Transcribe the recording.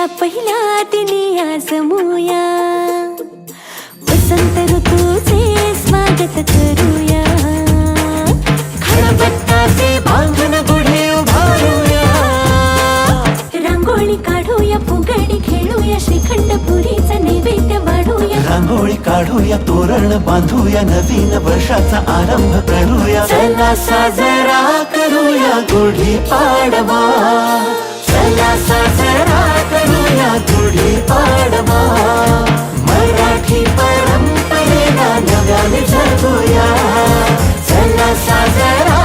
वर्षाच्या पहिल्या दिनी आज जमूया, वसंत ऋतूचे स्वागत करूया, खळबत्ताचे बांधून गुढी उभारूया, रांगोळी काढूया, फुगडी खेळूया, श्रीखंड पुरीचा नैवेद्य वाढूया, रांगोळी काढूया, तोरण बांधूया, नवीन वर्षाचा आरंभ करूया. चला साजरा करूया गुढी पाडवा, चला साजरा करूया गुढी पाडवा. मराठी परंपरेला नव्याने जगूया, चला साजरा